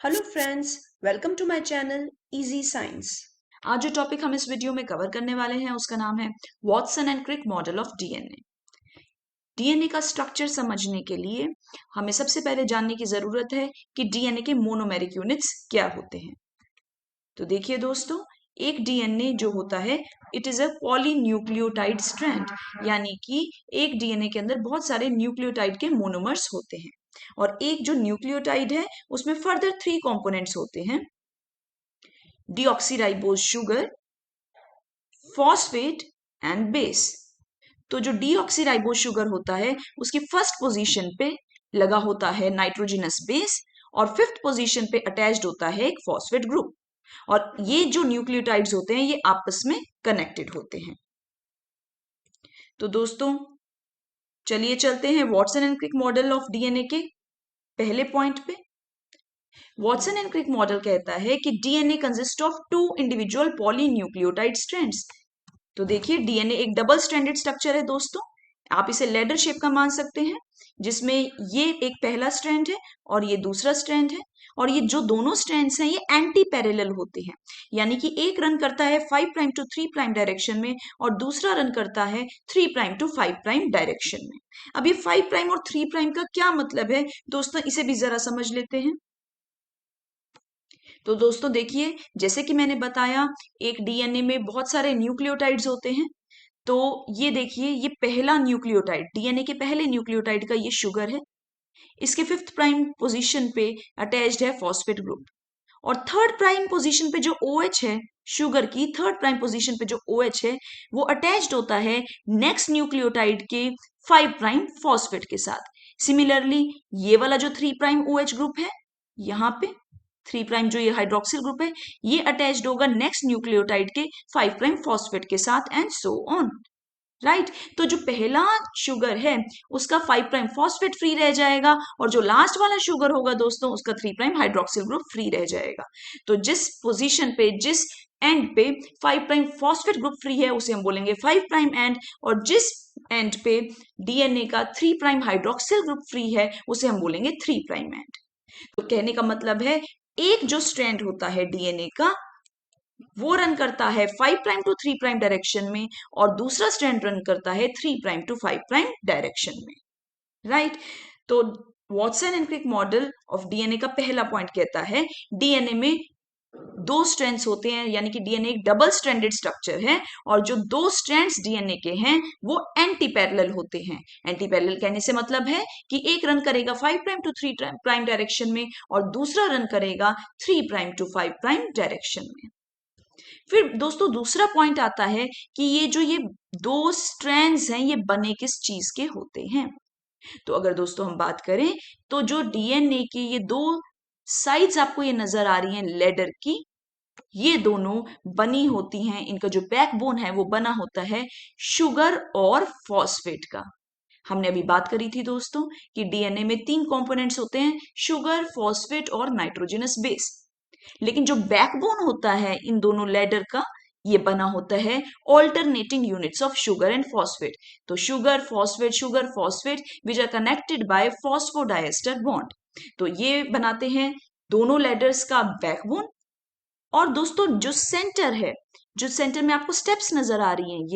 Hello friends, welcome to my channel easy science. आज जो topic हम इस वीडियो में कवर करने वाले हैं उसका नाम है Watson and Crick model of DNA. DNA का स्ट्रक्चर समझने के लिए हमें सबसे पहले जानने की जरूरत है कि डीएनए के मोनोमेरिक यूनिट्स क्या होते हैं। तो देखिए दोस्तों, एक डीएनए जो होता है it is a polynucleotide strand, यानी कि एक डीएनए के अंदर बहुत सारे न्यूक्लियोटाइड के मोनोमर्स होते हैं और एक जो न्यूक्लियोटाइड है उसमें फर्दर 3 कंपोनेंट्स होते हैं: deoxyribose sugar, phosphate and base. तो जो डीऑक्सीराइबोज शुगर होता है उसकी फर्स्ट पोजीशन पे लगा होता है नाइट्रोजिनस बेस और फिफ्थ पोजीशन पे अटैच्ड होता है एक फॉस्फेट ग्रुप। और ये जो न्यूक्लियोटाइड्स होते हैं ये आपस में कनेक्टेड होते हैं। तो दोस्तों चलिए चलते हैं Watson and Crick model of DNA के पहले पॉइंट पे। वॉटसन एंड क्रिक मॉडल कहता है कि DNA consist of 2 individual polynucleotide strands. तो देखिए डीएनए एक डबल स्ट्रैंडेड स्ट्रक्चर है दोस्तों। आप इसे लेडर शेप का मान सकते हैं, जिसमें ये एक पहला स्ट्रैंड है और ये दूसरा स्ट्रैंड है। और ये जो दोनों स्ट्रैंड्स हैं ये एंटी पैरेलल होते हैं, यानी कि एक रन करता है 5 प्राइम टू 3 प्राइम डायरेक्शन में और दूसरा रन करता है 3 प्राइम टू 5 प्राइम डायरेक्शन में। अब ये 5 प्राइम और 3 प्राइम का क्या मतलब है दोस्तों, इसे भी जरा समझ लेते हैं। तो दोस्तों देखिए, जैसे कि मैंने बताया एक डीएनए में बहुत सारे न्यूक्लियोटाइड्स होते हैं। तो ये देखिए, ये पहला न्यूक्लियोटाइड, डीएनए के पहले न्यूक्लियोटाइड का ये शुगर है। इसके 5th प्राइम पोजीशन पे अटैच्ड है फॉस्फेट ग्रुप और 3rd प्राइम पोजीशन पे जो OH है, शुगर की 3rd प्राइम पोजीशन पे जो OH है वो अटैच्ड होता है नेक्स्ट न्यूक्लियोटाइड के 5 प्राइम फॉस्फेट के साथ। सिमिलरली ये वाला जो 3 प्राइम OH ग्रुप है, यहाँ पे 3 प्राइम जो ये हाइड्रोक्सिल ग्रुप है ये अटैच्ड होगा नेक्स्ट न्यूक्लियोटाइड के 5 प्राइम फॉस्फेट के साथ एंड सो ऑन। राइट, तो जो पहला शुगर है उसका 5 प्राइम फॉस्फेट फ्री रह जाएगा और जो लास्ट वाला शुगर होगा दोस्तों उसका 3 प्राइम हाइड्रोक्सिल ग्रुप फ्री रह जाएगा। तो जिस पोजीशन पे, जिस एंड पे 5 प्राइम फॉस्फेट ग्रुप फ्री है उसे हम बोलेंगे 5 प्राइम एंड, और जिस एंड पे डीएनए का 3 प्राइम हाइड्रोक्सिल ग्रुप फ्री है उसे हम बोलेंगे 3 प्राइम एंड। तो कहने का मतलब है एक जो स्ट्रैंड होता है डीएनए का वो रन करता है 5 प्राइम टू 3 प्राइम डायरेक्शन में और दूसरा स्ट्रैंड रन करता है 3 प्राइम टू 5 प्राइम डायरेक्शन में। राइट, तो Watson and Crick model of DNA का पहला पॉइंट कहता है डीएनए में 2 स्ट्रैंड्स होते हैं, यानी कि डीएनए एक डबल स्ट्रैंडेड स्ट्रक्चर है और जो 2 स्ट्रैंड्स डीएनए के हैं वो एंटी पैरेलल होते हैं। एंटी पैरेलल कहने से मतलब है कि एक रन करेगा 5 प्राइम टू 3 प्राइम डायरेक्शन में और दूसरा रन करेगा 3 प्राइम टू 5 प्राइम डायरेक्शन में। फिर दोस्तों दूसरा पॉइंट आता है कि ये 2 स्ट्रैंड्स हैं ये बने किस चीज के होते हैं। तो अगर दोस्तों हम बात करें तो जो डीएनए की ये 2 साइड्स आपको ये नजर आ रही हैं लेडर की, ये दोनों बनी होती हैं, इनका जो बैकबोन है वो बना होता है शुगर और फॉस्फेट का। हमने अभी बात करी थी दोस्तों कि डीएनए में 3 कंपोनेंट्स होते हैं, शुगर, फॉस्फेट और नाइट्रोजनस बेस। लेकिन जो बैकबोन होता है इन दोनों लेडर का ये बना होता है alternating units of sugar and phosphate. तो sugar phosphate which are connected by phosphodiester bond. तो ये बनाते हैं दोनों लेडर्स का बैकबोन। और दोस्तों जो सेंटर है, जो सेंटर में आपको स्टेप्स नजर आ रही हैं,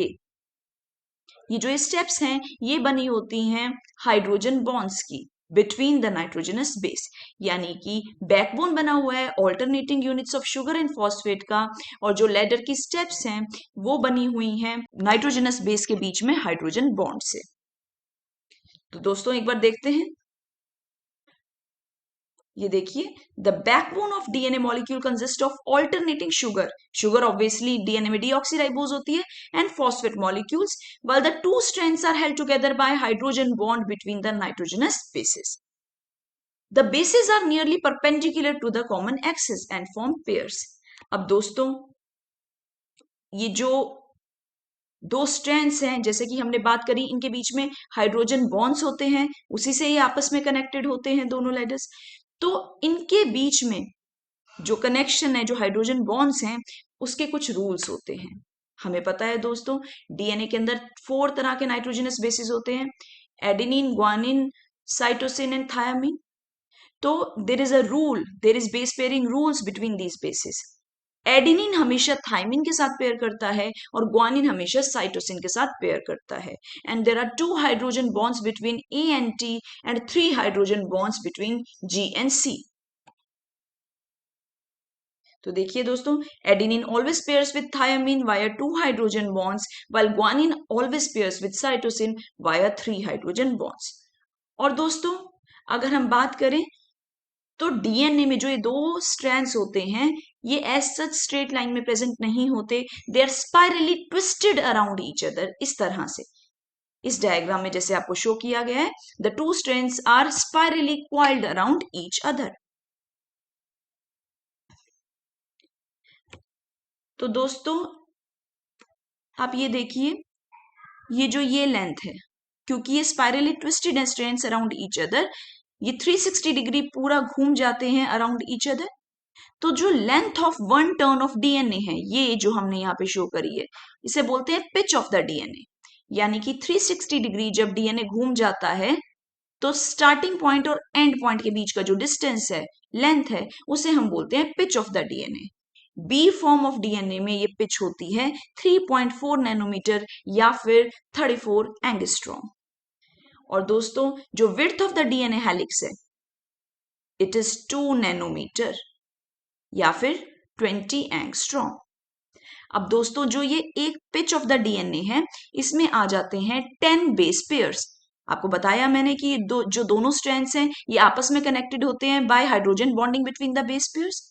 ये जो स्टेप्स हैं ये बनी होती हैं हाइड्रोजन बॉन्ड्स की बिटवीन द नाइट्रोजनस बेस, यानी कि बैकबोन बना हुआ है alternating units of sugar and phosphate का और जो लेडर की स्टेप्स हैं वो बनी हुई हैं नाइट्रोजनस बेस के बीच में हाइड्रोजन बॉन्ड से। तो दोस्तों एक बार देखते हैं, ये देखिए the backbone of DNA molecule consist of alternating sugar, sugar obviously DNA में डीऑक्सीराइबोज होती है, and phosphate molecules, while the two strands are held together by hydrogen bond between the nitrogenous bases. The bases are nearly perpendicular to the common axis and form pairs. अब दोस्तों ये जो 2 strands हैं जैसे कि हमने बात करी इनके बीच में हाइड्रोजन बॉन्ड्स होते हैं, उसी से ये आपस में कनेक्टेड होते हैं दोनों लेडर्स। तो इनके बीच में जो कनेक्शन है, जो हाइड्रोजन बॉन्ड्स हैं, उसके कुछ रूल्स होते हैं। हमें पता है दोस्तों डीएनए के अंदर 4 तरह के नाइट्रोजनस बेसिस होते हैं: adenine, guanine, cytosine and thiamine. तो there is a rule, there is base pairing rules between these basis. Adenine हमेशा थाइमिन के साथ पेयर करता है और ग्वानिन हमेशा साइटोसिन के साथ पेयर करता है। And there are 2 hydrogen bonds between A and T and 3 hydrogen bonds between G and C. तो देखिए दोस्तों, adenine always pairs with thymine via 2 hydrogen bonds, while guanine always pairs with cytosine via 3 hydrogen bonds. और दोस्तों, अगर हम बात करें तो डीएनए में जो ये 2 स्ट्रैंड्स होते हैं, ये एज सच स्ट्रेट लाइन में प्रेजेंट नहीं होते, they are spirally twisted around each other, इस तरह से। इस डायग्राम में जैसे आपको शो किया गया है, the 2 strands are spirally coiled around each other. तो दोस्तों, आप ये देखिए, ये लेंथ है, क्योंकि ये spirally twisted strands around each other, ये 360 डिग्री पूरा घूम जाते हैं अराउंड ईच अदर। तो जो length of one turn off DNA है, ये जो हमने यहाँ पे शो करी है, इसे बोलते हैं पिच ऑफ द डीएनए। यानी कि 360 डिग्री जब डीएनए घूम जाता है, तो स्टार्टिंग पॉइंट और एंड पॉइंट के बीच का जो डिस्टेंस है, लेंथ है, उसे हम बोलते हैं pitch of the DNA. B form of DNA में ये पिच होती है 3.4 नैनोमीटर या फिर 34 एंगस्ट्रॉम। और दोस्तों, जो width of the DNA helix है, इट इज 2 नैनोमीटर या फिर 20 एंगस्ट्रॉम। अब दोस्तों, जो ये एक पिच ऑफ द डीएनए है, इसमें आ जाते हैं 10 बेस पेयर्स। आपको बताया मैंने कि जो दोनों स्ट्रैंड्स हैं, ये आपस में कनेक्टेड होते हैं by hydrogen bonding between the base pairs.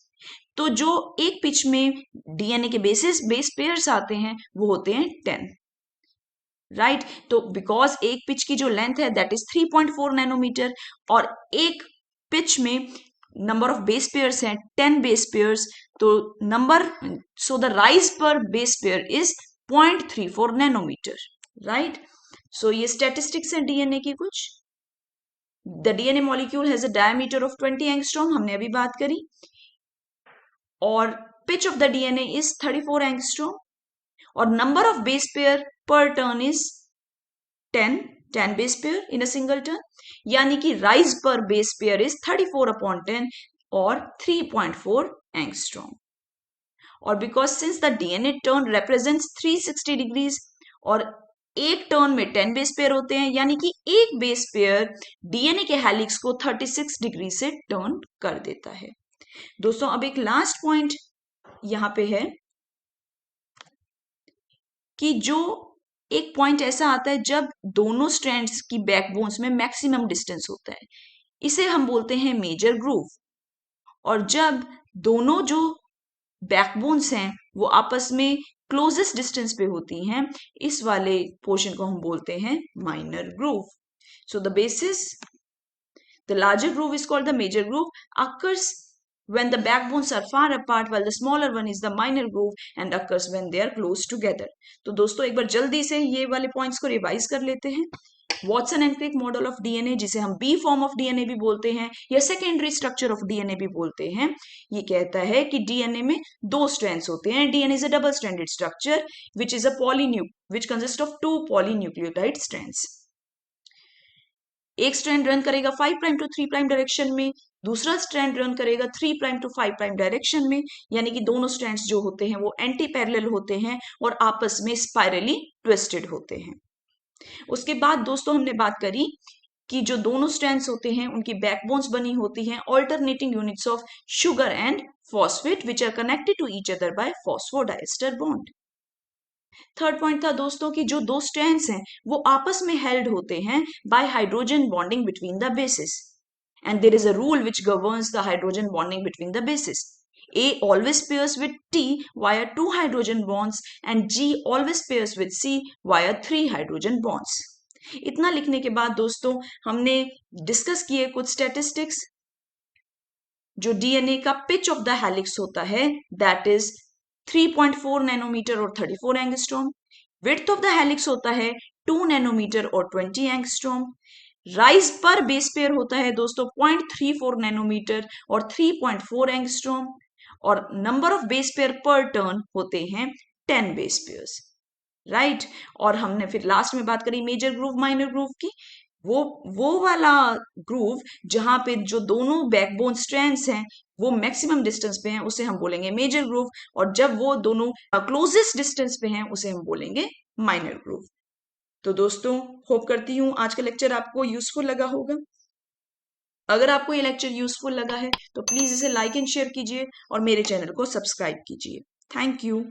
तो जो एक पिच में डीएनए के बेस पेयर्स आते हैं, वो होते हैं 10, राइट। तो बिकॉज एक पिच की जो लेंथ है दैट इज 3.4 नैनोमीटर, और एक पिच में नंबर ऑफ बेस पेयर्स हैं 10 बेस पेयर्स, तो so the rise per base pair is 0.34 nanometer, right. So ये स्टैटिस्टिक्स है डीएनए की कुछ। The DNA molecule has a diameter of 20 angstrom, हमने अभी बात करी, और pitch of the DNA is 34 angstrom, और number of base pair per turn is 10 base pair in a single turn, यानी कि rise per base pair is 34/10 और 3.4 angstrom. और because since the DNA turn represents 360 degrees, और एक turn में 10 base pair होते हैं, यानी कि एक बेस पेयर डीएनए के हेलिक्स को 36 डिग्री से टर्न कर देता है। दोस्तों, अब एक लास्ट पॉइंट यहां पे है कि जो एक पॉइंट ऐसा आता है जब दोनों स्ट्रैंड्स की बैकबोन्स में मैक्सिमम डिस्टेंस होता है, इसे हम बोलते हैं मेजर ग्रूव। और जब दोनों जो बैकबोन्स हैं वो आपस में क्लोजेस्ट डिस्टेंस पे होती हैं, इस वाले पोर्शन को हम बोलते हैं minor groove. So the basis, the larger groove is called the major groove, occurs when the backbones are far apart, while the smaller one is the minor groove and occurs when they are close together. तो दोस्तों, एक बार जल्दी से ये वाले points को revise कर लेते हैं। Watson and Crick model of DNA, जिसे हम बी फॉर्म ऑफ डीएनए भी बोलते हैं या सेकेंडरी स्ट्रक्चर ऑफ डीएनए भी बोलते हैं, ये कहता है कि डीएनए में 2 स्ट्रैंड्स होते हैं। DNA is a double stranded structure which is a which consist of 2 polynucleotide strands. एक स्ट्रैंड रन करेगा 5 प्राइम टू 3 प्राइम डायरेक्शन में, दूसरा स्ट्रैंड रन करेगा 3 प्राइम टू 5 प्राइम डायरेक्शन में, यानी कि दोनों स्ट्रैंड्स जो होते हैं वो एंटी पैरेलल होते हैं और आपस में स्पाइरली ट्विस्टेड होते हैं। उसके बाद दोस्तों, हमने बात करी कि जो दोनों स्ट्रैंड्स होते हैं उनकी बैकबोन्स बनी होती हैं alternating units of sugar and phosphate which are connected to each other by phosphodiester bond. Third point था दोस्तों कि जो 2 स्ट्रैंड्स हैं वो आपस में हेल्ड होते हैं by hydrogen bonding between the bases, and there is a rule which governs the hydrogen bonding between the bases. A always pairs with T via 2 hydrogen bonds and G always pairs with C via 3 hydrogen bonds. इतना लिखने के बाद दोस्तों, हमने discuss किए कुछ statistics. जो DNA का पिच ऑफ द हेलिक्स होता है दैट इज 3.4 नैनोमीटर और 34 angstrom. Width of the helix होता है 2 नैनोमीटर और 20 angstrom. Rise per base pair होता है दोस्तों 0.34 नैनोमीटर और 3.4 एंगस्ट्रॉम, और number of base pair per turn होते हैं 10 बेस पेयर्स, राइट। और हमने फिर लास्ट में बात करी मेजर ग्रूव माइनर ग्रूव की। वो वाला ग्रूव जहां पे जो दोनों बैकबोन स्ट्रैंड्स हैं वो मैक्सिमम डिस्टेंस पे हैं उसे हम बोलेंगे मेजर ग्रूव, और जब वो दोनों क्लोजेस्ट डिस्टेंस पे हैं उसे हम बोलेंगे माइनर ग्रूव। तो दोस्तों, होप करती हूँ आज का लेक्चर आपको यूजफुल लगा होगा। अगर आपको ये लेक्चर यूजफुल लगा है तो प्लीज इसे लाइक एंड शेयर कीजिए और मेरे चैनल को सब्सक्राइब कीजिए। Thank you.